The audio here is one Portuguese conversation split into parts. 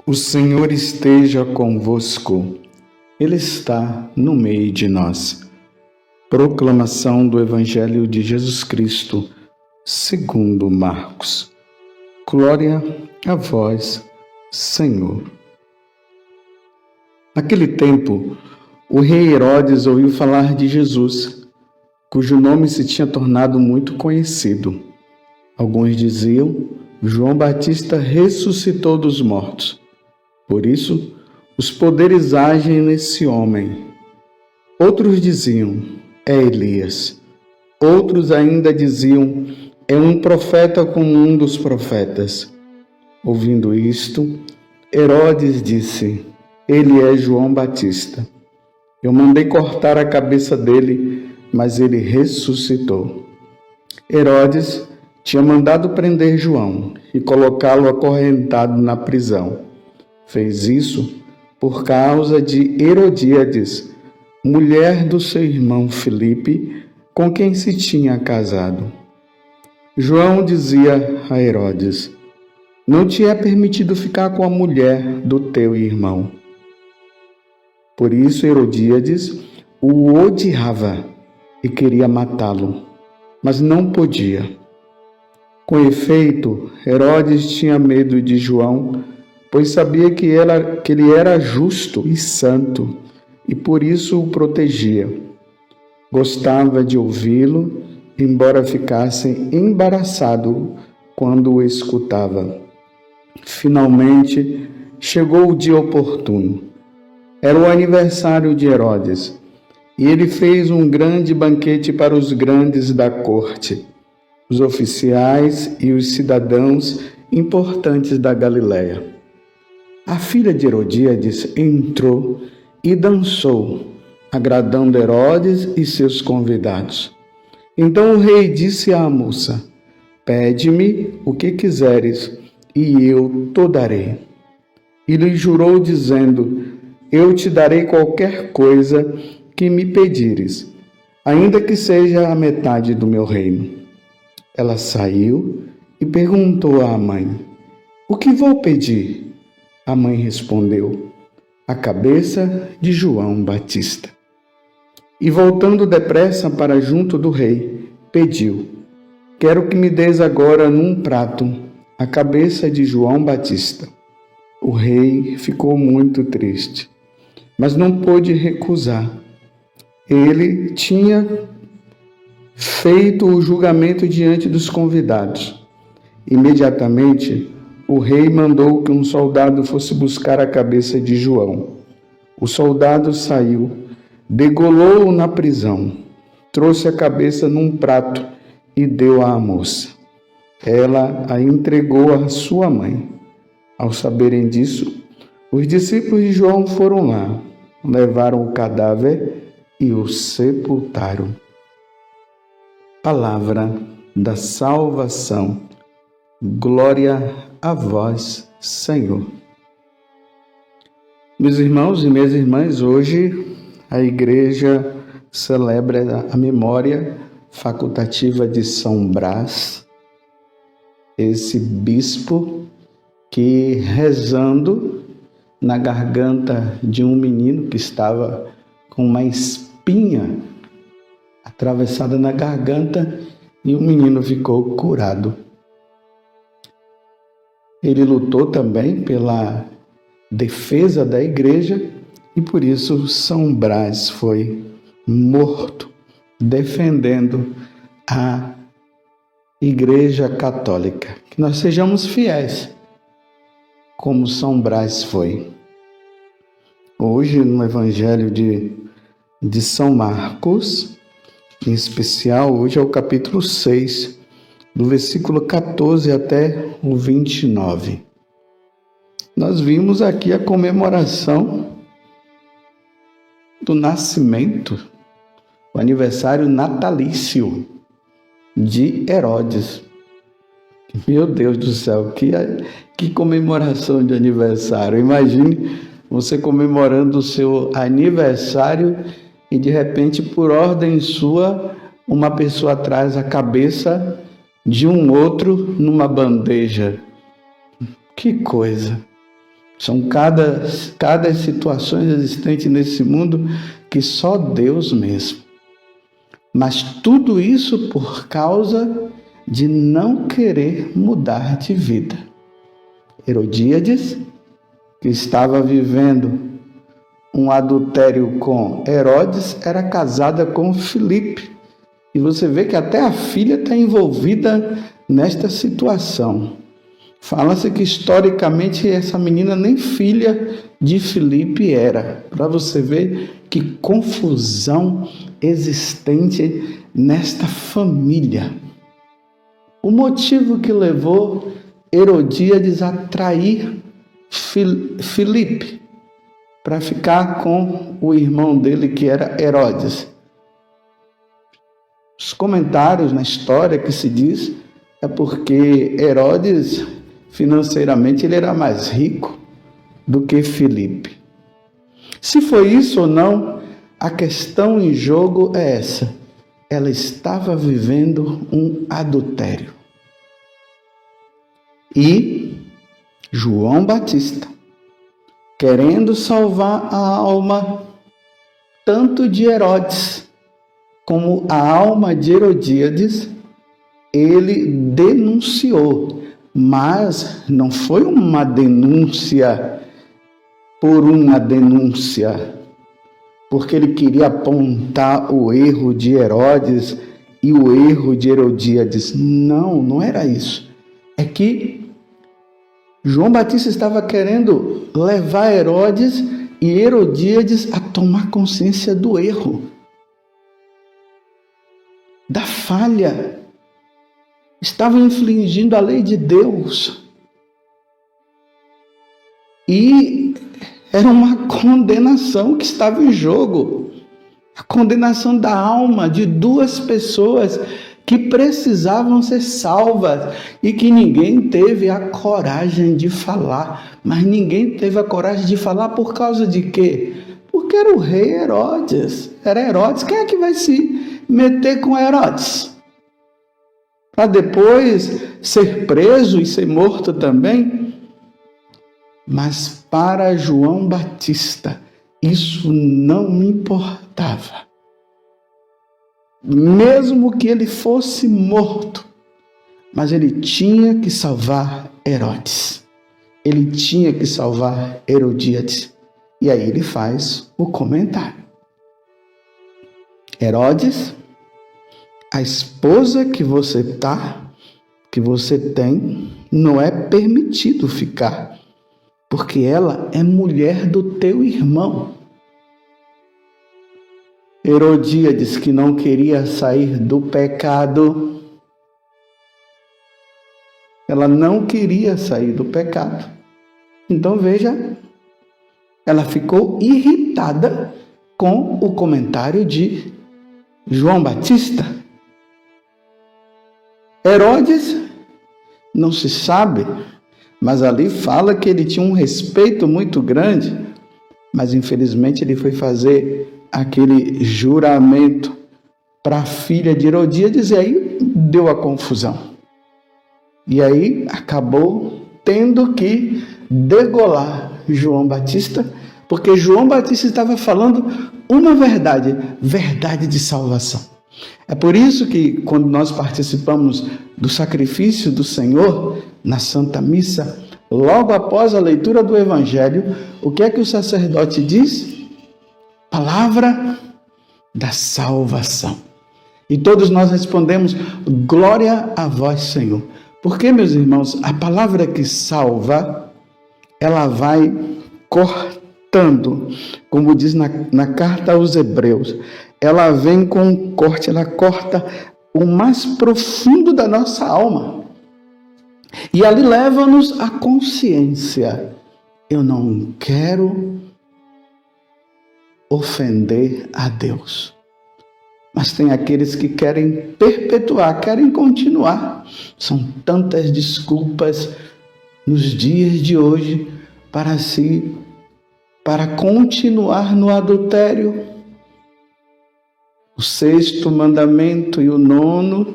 O Senhor esteja convosco, Ele está no meio de nós. Proclamação do Evangelho de Jesus Cristo, segundo Marcos. Glória a vós, Senhor. Naquele tempo, o rei Herodes ouviu falar de Jesus, cujo nome se tinha tornado muito conhecido. Alguns diziam: João Batista ressuscitou dos mortos. Por isso, os poderes agem nesse homem. Outros diziam: é Elias. Outros ainda diziam: é um profeta como um dos profetas. Ouvindo isto, Herodes disse: ele é João Batista. Eu mandei cortar a cabeça dele, mas ele ressuscitou. Herodes tinha mandado prender João e colocá-lo acorrentado na prisão. Fez isso por causa de Herodíades, mulher do seu irmão Filipe, com quem se tinha casado. João dizia a Herodes: não te é permitido ficar com a mulher do teu irmão. Por isso Herodíades o odiava e queria matá-lo, mas não podia. Com efeito, Herodes tinha medo de João, pois sabia que ele era justo e santo, e por isso o protegia. Gostava de ouvi-lo, embora ficasse embaraçado quando o escutava. Finalmente, chegou o dia oportuno. Era o aniversário de Herodes, e ele fez um grande banquete para os grandes da corte, os oficiais e os cidadãos importantes da Galiléia. A filha de Herodíades entrou e dançou, agradando Herodes e seus convidados. Então o rei disse à moça: pede-me o que quiseres, e eu te darei. E lhe jurou, dizendo: eu te darei qualquer coisa que me pedires, ainda que seja a metade do meu reino. Ela saiu e perguntou à mãe: o que vou pedir? A mãe respondeu: a cabeça de João Batista. E voltando depressa para junto do rei, pediu: quero que me des agora num prato a cabeça de João Batista. O rei ficou muito triste, mas não pôde recusar. Ele tinha feito o julgamento diante dos convidados. Imediatamente, o rei mandou que um soldado fosse buscar a cabeça de João. O soldado saiu, degolou-o na prisão, trouxe a cabeça num prato e deu à moça. Ela a entregou à sua mãe. Ao saberem disso, os discípulos de João foram lá, levaram o cadáver e o sepultaram. Palavra da salvação. Glória a vós, Senhor. Meus irmãos e minhas irmãs, hoje a Igreja celebra a memória facultativa de São Brás, esse bispo que, rezando na garganta de um menino que estava com uma espinha atravessada na garganta, e o menino ficou curado. Ele lutou também pela defesa da igreja e por isso São Brás foi morto defendendo a Igreja Católica. Que nós sejamos fiéis, como São Brás foi. Hoje, no Evangelho de São Marcos, em especial, hoje é o capítulo 6, do versículo 14 até o 29. Nós vimos aqui a comemoração do nascimento, o aniversário natalício de Herodes. Meu Deus do céu, que comemoração de aniversário. Imagine você comemorando o seu aniversário e de repente, por ordem sua, uma pessoa traz a cabeça de um outro numa bandeja. Que coisa! São cada situações existentes nesse mundo que só Deus mesmo. Mas tudo isso por causa de não querer mudar de vida. Herodíades, que estava vivendo um adultério com Herodes, era casada com Filipe. E você vê que até a filha está envolvida nesta situação. Fala-se que historicamente essa menina nem filha de Filipe era. Para você ver que confusão existente nesta família. O motivo que levou Herodíades a trair Filipe para ficar com o irmão dele, que era Herodes. Os comentários na história que se diz é porque Herodes, financeiramente, ele era mais rico do que Filipe. Se foi isso ou não, a questão em jogo é essa. Ela estava vivendo um adultério. E João Batista, querendo salvar a alma tanto de Herodes como a alma de Herodíades, ele denunciou. Mas não foi uma denúncia por uma denúncia, porque ele queria apontar o erro de Herodes e o erro de Herodíades. Não, não era isso. É que João Batista estava querendo levar Herodes e Herodíades a tomar consciência do erro, da falha. Estava infringindo a lei de Deus. E era uma condenação que estava em jogo. A condenação da alma de duas pessoas que precisavam ser salvas e que ninguém teve a coragem de falar. Mas ninguém teve a coragem de falar por causa de quê? Porque era o rei Herodes. Era Herodes. Quem é que vai se meter com Herodes? Para depois ser preso e ser morto também? Mas para João Batista, isso não importava. Mesmo que ele fosse morto, mas ele tinha que salvar Herodes. Ele tinha que salvar Herodíades. E aí ele faz o comentário. Herodes, a esposa que você tem, não é permitido ficar, porque ela é mulher do teu irmão. Herodíades, que não queria sair do pecado, ela não queria sair do pecado. Então veja, ela ficou irritada com o comentário de João Batista. Herodes, não se sabe, mas ali fala que ele tinha um respeito muito grande, mas infelizmente ele foi fazer aquele juramento para a filha de Herodíades e aí deu a confusão. E aí acabou tendo que degolar João Batista, porque João Batista estava falando uma verdade de salvação. É por isso que quando nós participamos do sacrifício do Senhor na Santa Missa, logo após a leitura do Evangelho, o que é que o sacerdote diz? Palavra da salvação. E todos nós respondemos, glória a vós, Senhor. Porque, meus irmãos, a palavra que salva, ela vai cortando, como diz na carta aos Hebreus, ela vem com um corte, ela corta o mais profundo da nossa alma. E ali leva-nos à consciência. Eu não quero ofender a Deus. Mas tem aqueles que querem perpetuar, querem continuar. São tantas desculpas nos dias de hoje para continuar no adultério. O 6º mandamento e o 9º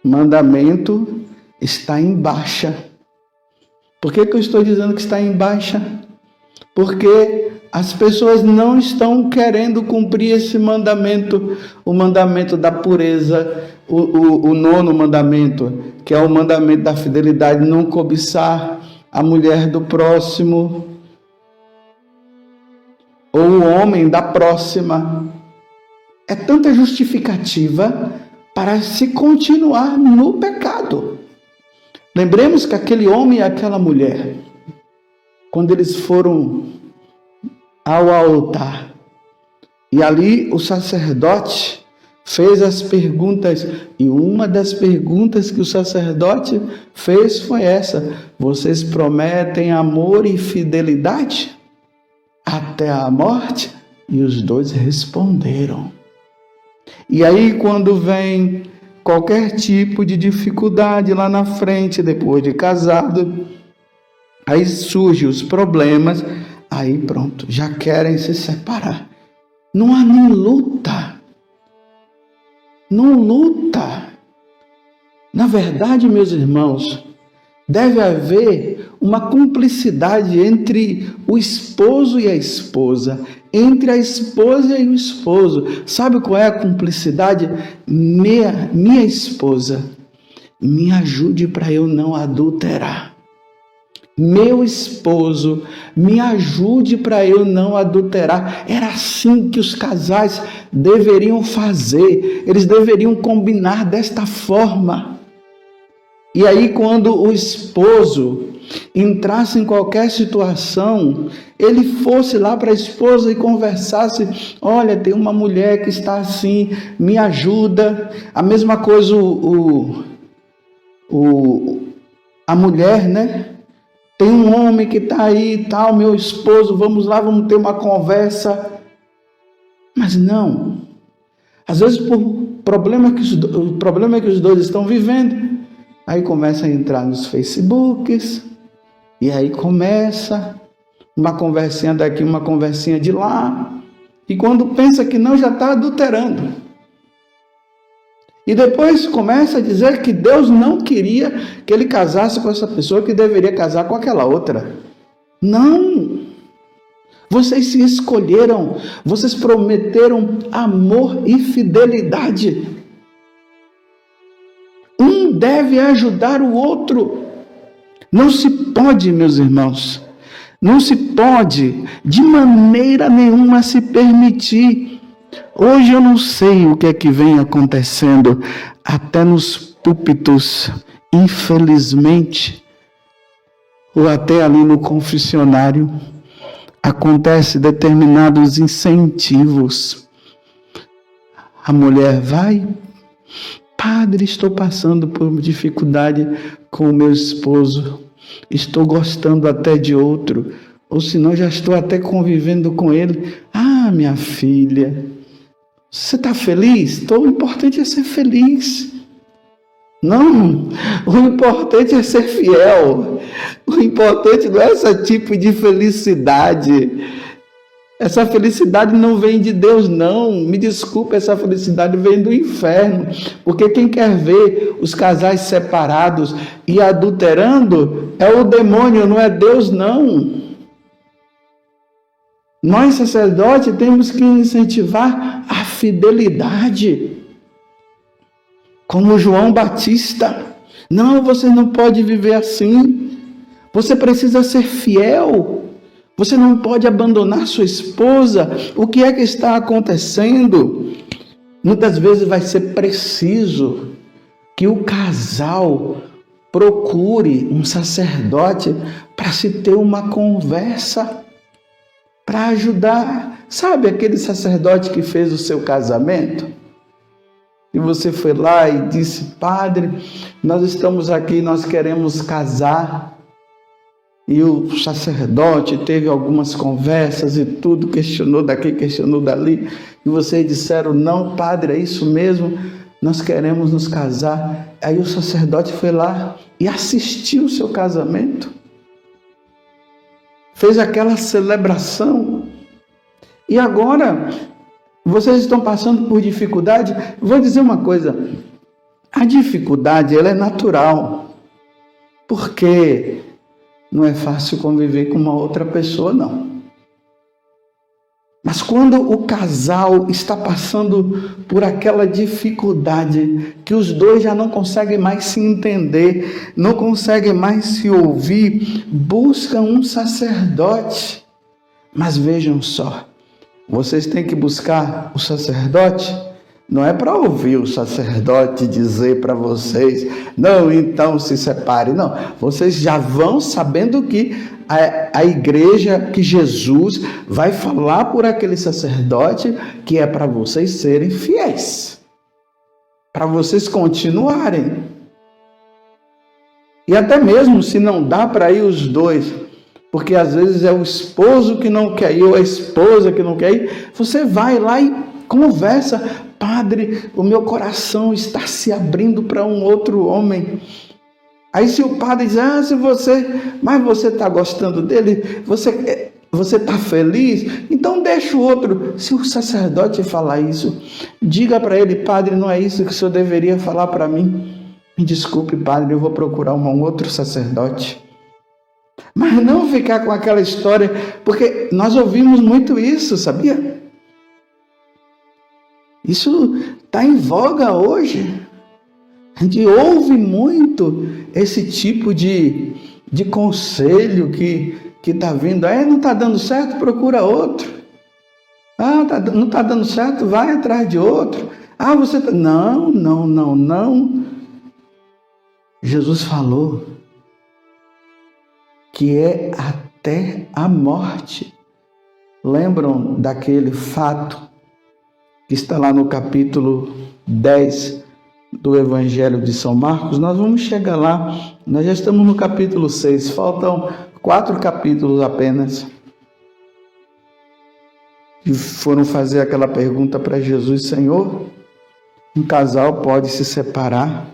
mandamento está em baixa, Por que eu estou dizendo que está em baixa? Porque as pessoas não estão querendo cumprir esse mandamento, o mandamento da pureza, o nono mandamento, que é o mandamento da fidelidade, não cobiçar a mulher do próximo, ou o homem da próxima. É tanta justificativa para se continuar no pecado. Lembremos que aquele homem e aquela mulher, quando eles foram ao altar, e ali o sacerdote fez as perguntas, e uma das perguntas que o sacerdote fez foi essa: vocês prometem amor e fidelidade até a morte? E os dois responderam. E aí, quando vem qualquer tipo de dificuldade lá na frente, depois de casado, aí surgem os problemas, aí pronto, já querem se separar. Não há nem luta. Não luta. Na verdade, meus irmãos, deve haver uma cumplicidade entre o esposo e a esposa, entre a esposa e o esposo. Sabe qual é a cumplicidade? Minha esposa, me ajude para eu não adulterar. Meu esposo, me ajude para eu não adulterar. Era assim que os casais deveriam fazer. Eles deveriam combinar desta forma. E aí, quando o esposo entrasse em qualquer situação, ele fosse lá para a esposa e conversasse: olha, tem uma mulher que está assim, me ajuda. A mesma coisa a mulher, né? Tem um homem que está aí e tal, meu esposo, vamos lá, vamos ter uma conversa. Mas não. Às vezes, por problema que os dois estão vivendo, aí começa a entrar nos Facebooks, e aí começa uma conversinha daqui, uma conversinha de lá, e quando pensa que não, já está adulterando. E depois começa a dizer que Deus não queria que ele casasse com essa pessoa, que deveria casar com aquela outra. Não! Vocês se escolheram, vocês prometeram amor e fidelidade. Um deve ajudar o outro. Não se pode, meus irmãos, não se pode de maneira nenhuma se permitir. Hoje eu não sei o que é que vem acontecendo até nos púlpitos, infelizmente, ou até ali no confessionário, acontece determinados incentivos. A mulher vai: padre, estou passando por dificuldade com o meu esposo, estou gostando até de outro, ou senão já estou até convivendo com ele. Ah, minha filha, você está feliz? O importante é ser feliz. Não, o importante é ser fiel. O importante não é esse tipo de felicidade. Essa felicidade não vem de Deus, não. Me desculpe, essa felicidade vem do inferno. Porque quem quer ver os casais separados e adulterando é o demônio, não é Deus, não. Nós, sacerdotes, temos que incentivar a fidelidade. Como João Batista. Não, você não pode viver assim. Você precisa ser fiel. Você não pode abandonar sua esposa. O que é que está acontecendo? Muitas vezes vai ser preciso que o casal procure um sacerdote para se ter uma conversa, para ajudar. Sabe aquele sacerdote que fez o seu casamento? E você foi lá e disse: padre, nós estamos aqui, nós queremos casar. E o sacerdote teve algumas conversas e tudo, questionou daqui, questionou dali. E vocês disseram: não, padre, é isso mesmo, nós queremos nos casar. Aí o sacerdote foi lá e assistiu o seu casamento. Fez aquela celebração. E agora, vocês estão passando por dificuldade. Vou dizer uma coisa: a dificuldade, ela é natural. Porque não é fácil conviver com uma outra pessoa, não. Mas quando o casal está passando por aquela dificuldade, que os dois já não conseguem mais se entender, não conseguem mais se ouvir, buscam um sacerdote. Mas vejam só, vocês têm que buscar o sacerdote, não é para ouvir o sacerdote dizer para vocês, não, então se separe, não. Vocês já vão sabendo que a igreja, que Jesus vai falar por aquele sacerdote que é para vocês serem fiéis, para vocês continuarem. E até mesmo se não dá para ir os dois, porque às vezes é o esposo que não quer ir ou a esposa que não quer ir, você vai lá e conversa, padre, o meu coração está se abrindo para um outro homem. Aí se o padre diz, mas você está gostando dele, você está feliz, então deixa o outro. Se o sacerdote falar isso, diga para ele, padre, não é isso que o senhor deveria falar para mim. Me desculpe, padre, eu vou procurar um outro sacerdote. Mas não ficar com aquela história, porque nós ouvimos muito isso, sabia? Isso está em voga hoje. A gente ouve muito esse tipo de conselho que está vindo. Não está dando certo, procura outro. Não está dando certo, vai atrás de outro. Você tá... Não. Jesus falou que é até a morte. Lembram daquele fato que está lá no capítulo 10 do Evangelho de São Marcos? Nós vamos chegar lá, nós já estamos no capítulo 6, faltam 4 capítulos apenas. E foram fazer aquela pergunta para Jesus, Senhor, um casal pode se separar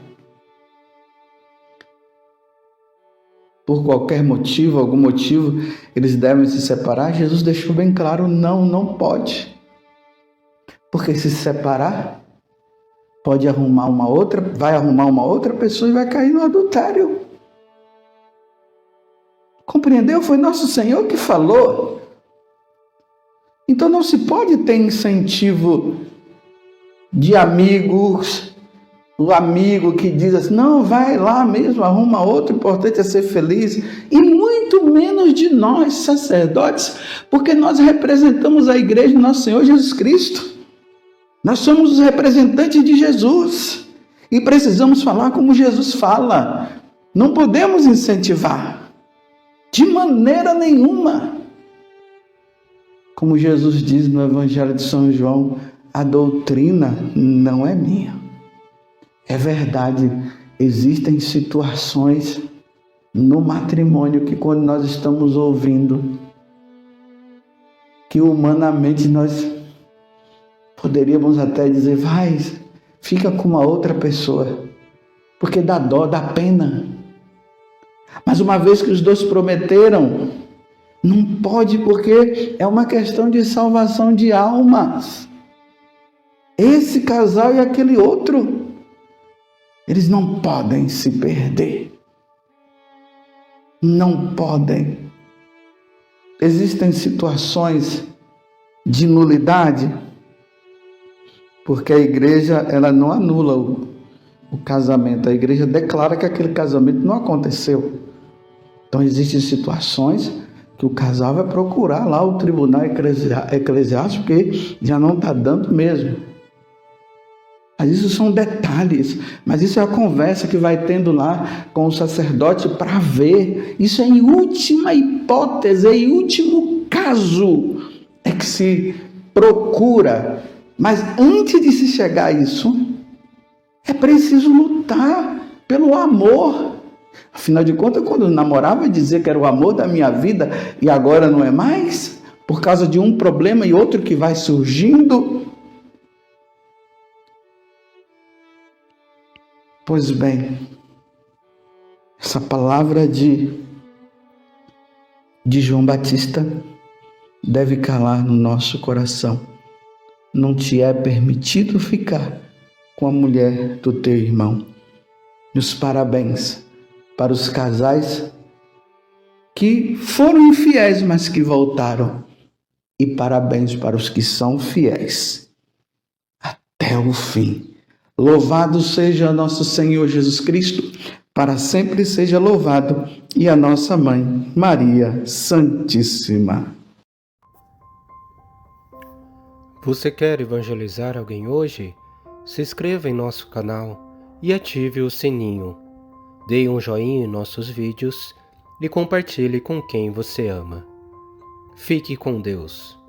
por qualquer motivo, algum motivo, eles devem se separar? Jesus deixou bem claro, não pode. Porque se separar, vai arrumar uma outra pessoa e vai cair no adultério. Compreendeu? Foi nosso Senhor que falou. Então não se pode ter incentivo de amigos, o amigo que diz assim, não, vai lá mesmo, arruma outro, o importante é ser feliz. E muito menos de nós, sacerdotes, porque nós representamos a igreja do nosso Senhor Jesus Cristo. Nós somos os representantes de Jesus e precisamos falar como Jesus fala. Não podemos incentivar de maneira nenhuma. Como Jesus diz no Evangelho de São João, a doutrina não é minha. É verdade, existem situações no matrimônio que quando nós estamos ouvindo, que humanamente nós poderíamos até dizer, fica com uma outra pessoa, porque dá dó, dá pena. Mas uma vez que os dois prometeram, não pode, porque é uma questão de salvação de almas. Esse casal e aquele outro, eles não podem se perder. Não podem. Existem situações de nulidade, porque a igreja ela não anula o casamento, a igreja declara que aquele casamento não aconteceu. Então existem situações que o casal vai procurar lá o tribunal eclesiástico, porque já não está dando mesmo. Mas isso são detalhes, mas isso é a conversa que vai tendo lá com o sacerdote para ver. Isso é em última hipótese, em último caso é que se procura. Mas antes de se chegar a isso, é preciso lutar pelo amor. Afinal de contas, quando eu namorava, dizer que era o amor da minha vida e agora não é mais, por causa de um problema e outro que vai surgindo. Pois bem, essa palavra de João Batista deve calar no nosso coração. Não te é permitido ficar com a mulher do teu irmão. Meus parabéns para os casais que foram infiéis, mas que voltaram. E parabéns para os que são fiéis até o fim. Louvado seja nosso Senhor Jesus Cristo, para sempre seja louvado, e a nossa mãe, Maria Santíssima. Você quer evangelizar alguém hoje? Se inscreva em nosso canal e ative o sininho. Dê um joinha em nossos vídeos e compartilhe com quem você ama. Fique com Deus.